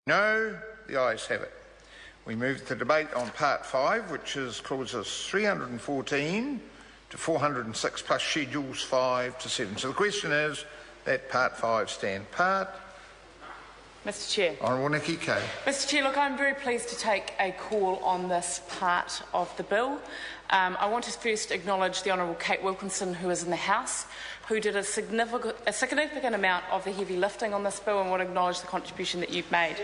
No, the ayes have it. We move to debate on Part 5, which is clauses 314 to 406 plus Schedules 5 to 7. So the question is that Part 5 stand part. Mr Chair. Honourable Nikki Kay. Mr Chair, look, I'm very pleased to take a call on this part of the bill. I want to first acknowledge the Honourable Kate Wilkinson, who is in the House, who did a significant amount of the heavy lifting on this bill, and want to acknowledge the contribution that you've made.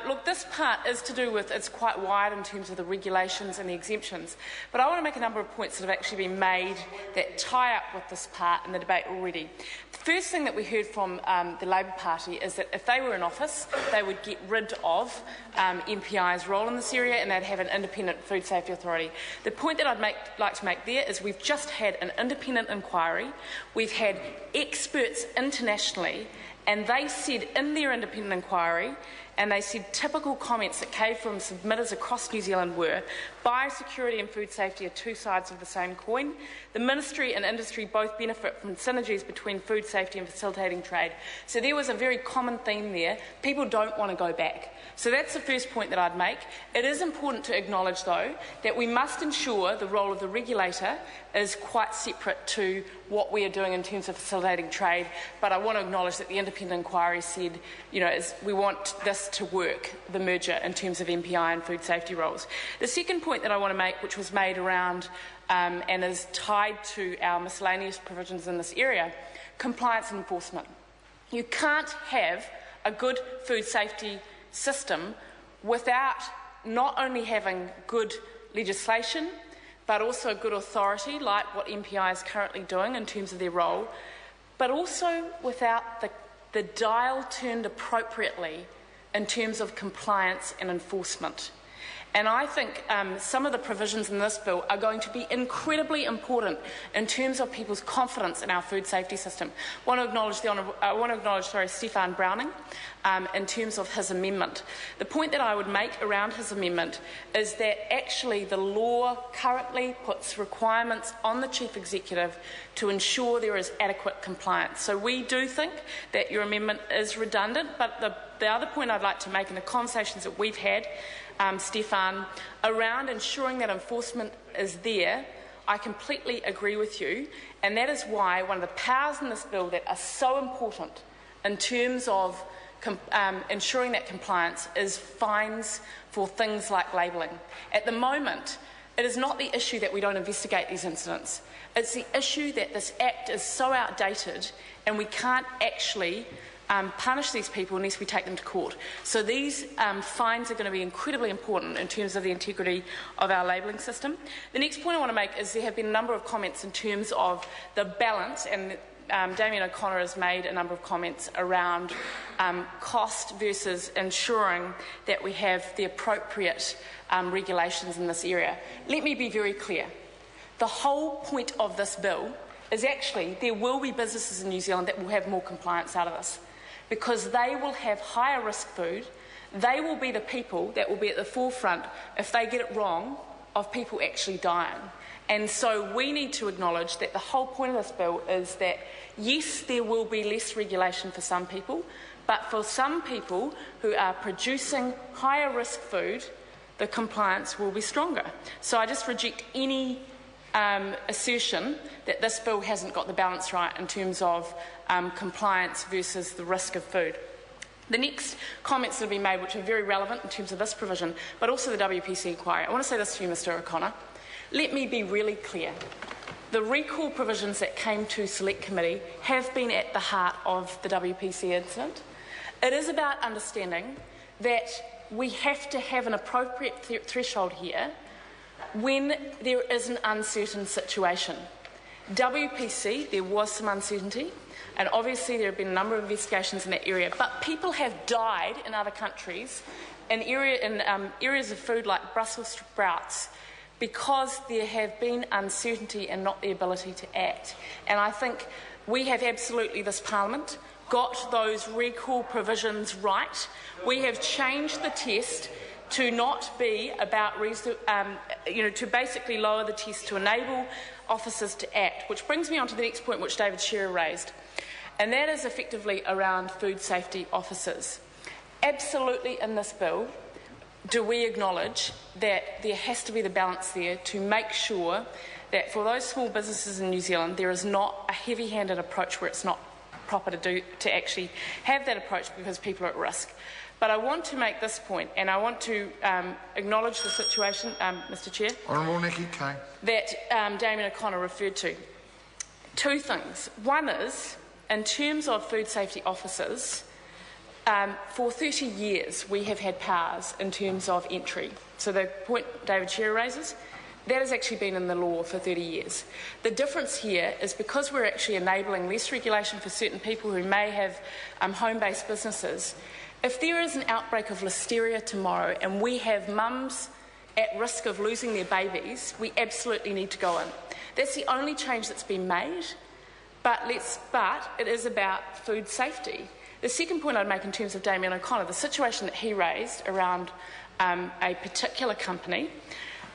Look, this part is to do with, it's quite wide in terms of the regulations and the exemptions, but I want to make a number of points that have actually been made that tie up with this part in the debate already. The first thing that we heard from the Labour Party is that if they were in office, they would get rid of MPI's role in this area and they'd have an independent food safety authority. The point that I'd like to make there is we've just had an independent inquiry. We've had experts internationally, and they said in their independent inquiry, and they said typical comments that came from submitters across New Zealand were biosecurity and food safety are two sides of the same coin. The ministry and industry both benefit from synergies between food safety and facilitating trade. So there was a very common theme there. People don't want to go back. So that's the first point that I'd make. It is important to acknowledge, though, that we must ensure the role of the regulator is quite separate to what we are doing in terms of facilitating trade. But I want to acknowledge that the independent inquiry said, we want this to work, the merger in terms of MPI and food safety roles. The second point that I want to make, which was made around and is tied to our miscellaneous provisions in this area, compliance and enforcement. You can't have a good food safety system without not only having good legislation, but also good authority, like what MPI is currently doing in terms of their role, but also without the dial turned appropriately in terms of compliance and enforcement. And I think some of the provisions in this bill are going to be incredibly important in terms of people's confidence in our food safety system. I want to acknowledge Stefan Browning in terms of his amendment. The point that I would make around his amendment is that actually the law currently puts requirements on the Chief Executive to ensure there is adequate compliance. So we do think that your amendment is redundant, but the other point I'd like to make in the conversations that we've had, Stefan, around ensuring that enforcement is there, I completely agree with you, and that is why one of the powers in this bill that are so important in terms of ensuring that compliance is fines for things like labelling. At the moment, it is not the issue that we don't investigate these incidents. It's the issue that this Act is so outdated and we can't actually punish these people unless we take them to court. So these fines are going to be incredibly important in terms of the integrity of our labelling system. The next point I want to make is there have been a number of comments in terms of the balance, and Damien O'Connor has made a number of comments around cost versus ensuring that we have the appropriate regulations in this area. Let me be very clear. The whole point of this bill is actually there will be businesses in New Zealand that will have more compliance out of this, because they will have higher risk food. They will be the people that will be at the forefront, if they get it wrong, of people actually dying. And so we need to acknowledge that the whole point of this bill is that, yes, there will be less regulation for some people, but for some people who are producing higher risk food, the compliance will be stronger. So I just reject any assertion that this bill hasn't got the balance right in terms of compliance versus the risk of food. The next comments that have been made, which are very relevant in terms of this provision, but also the WPC inquiry. I want to say this to you, Mr O'Connor. Let me be really clear. The recall provisions that came to Select Committee have been at the heart of the WPC incident. It is about understanding that we have to have an appropriate threshold here when there is an uncertain situation. WPC, there was some uncertainty, and obviously there have been a number of investigations in that area, but people have died in other countries in areas of food like Brussels sprouts because there have been uncertainty and not the ability to act. And I think we have absolutely, this Parliament, got those recall provisions right. We have changed the test to not be about, to basically lower the test to enable officers to act, which brings me on to the next point which David Shearer raised, and that is effectively around food safety officers. Absolutely in this bill do we acknowledge that there has to be the balance there to make sure that for those small businesses in New Zealand there is not a heavy-handed approach where it's not proper to actually have that approach because people are at risk. But I want to make this point, and I want to acknowledge the situation, Mr Chair, Honourable Nikki Kane, that Damien O'Connor referred to. Two things. One is, in terms of food safety officers, for 30 years we have had powers in terms of entry. So the point David Shearer raises, that has actually been in the law for 30 years. The difference here is because we're actually enabling less regulation for certain people who may have home-based businesses. If there is an outbreak of listeria tomorrow and we have mums at risk of losing their babies, we absolutely need to go in. That's the only change that's been made, but it is about food safety. The second point I'd make in terms of Damien O'Connor, the situation that he raised around a particular company,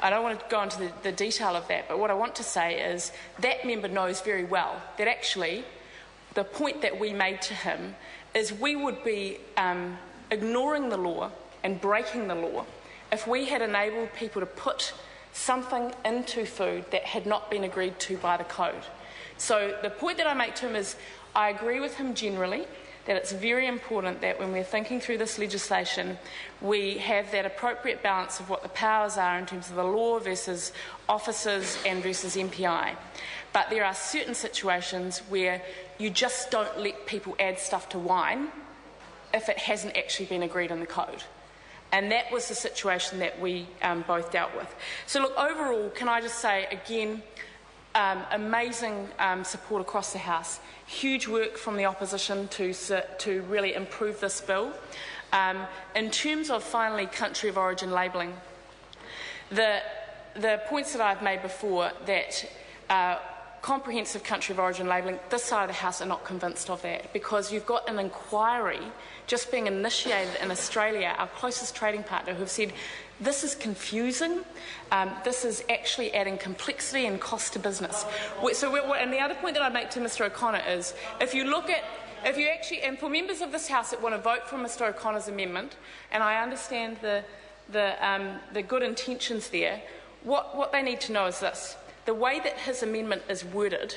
I don't want to go into the detail of that, but what I want to say is that member knows very well that actually the point that we made to him is we would be ignoring the law and breaking the law if we had enabled people to put something into food that had not been agreed to by the code. So the point that I make to him is I agree with him generally that it's very important that when we're thinking through this legislation, we have that appropriate balance of what the powers are in terms of the law versus officers and versus MPI. But there are certain situations where you just don't let people add stuff to wine if it hasn't actually been agreed in the code. And that was the situation that we both dealt with. So look, overall, can I just say again, amazing support across the House. Huge work from the opposition to really improve this bill. In terms of finally country of origin labelling, the points that I've made before that comprehensive country of origin labelling, this side of the House are not convinced of that because you've got an inquiry just being initiated in Australia, our closest trading partner, who have said this is confusing, this is actually adding complexity and cost to business. And the other point that I'd make to Mr O'Connor is, and for members of this House that want to vote for Mr O'Connor's amendment, and I understand the good intentions there, what they need to know is this. The way that his amendment is worded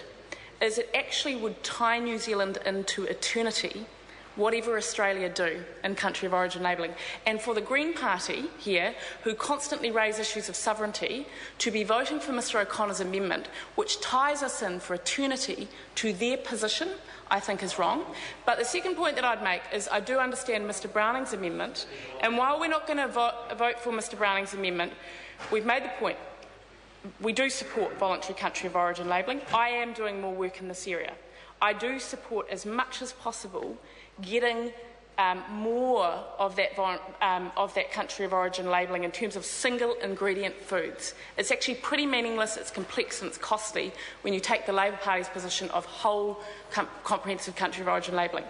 is it actually would tie New Zealand into eternity, whatever Australia do in country of origin labelling. And for the Green Party here, who constantly raise issues of sovereignty, to be voting for Mr O'Connor's amendment, which ties us in for eternity to their position, I think is wrong. But the second point that I'd make is I do understand Mr Browning's amendment, and while we're not going to vote for Mr Browning's amendment, we've made the point. We do support voluntary country of origin labelling. I am doing more work in this area. I do support as much as possible getting more of that country of origin labelling in terms of single ingredient foods. It's actually pretty meaningless, it's complex and it's costly when you take the Labour Party's position of whole comprehensive country of origin labelling.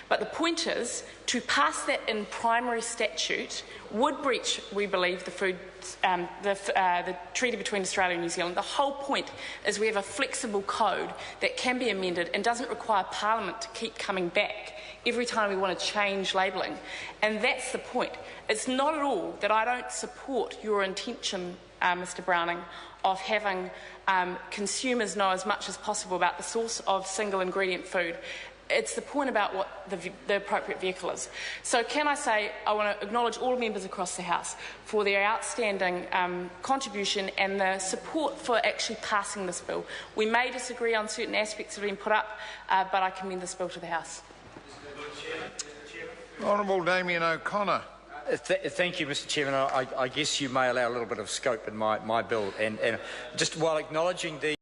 But the point is, to pass that in primary statute would breach, we believe, the treaty between Australia and New Zealand. The whole point is we have a flexible code that can be amended and doesn't require Parliament to keep coming back every time we want to change labelling. And that's the point. It's not at all that I don't support your intention, Mr Browning, of having consumers know as much as possible about the source of single ingredient food. It's the point about what the appropriate vehicle is. So can I say I want to acknowledge all members across the House for their outstanding contribution and the support for actually passing this bill. We may disagree on certain aspects that have been put up, but I commend this bill to the House. Honourable Damien O'Connor. Thank you, Mr Chairman. I guess you may allow a little bit of scope in my bill, and just while acknowledging the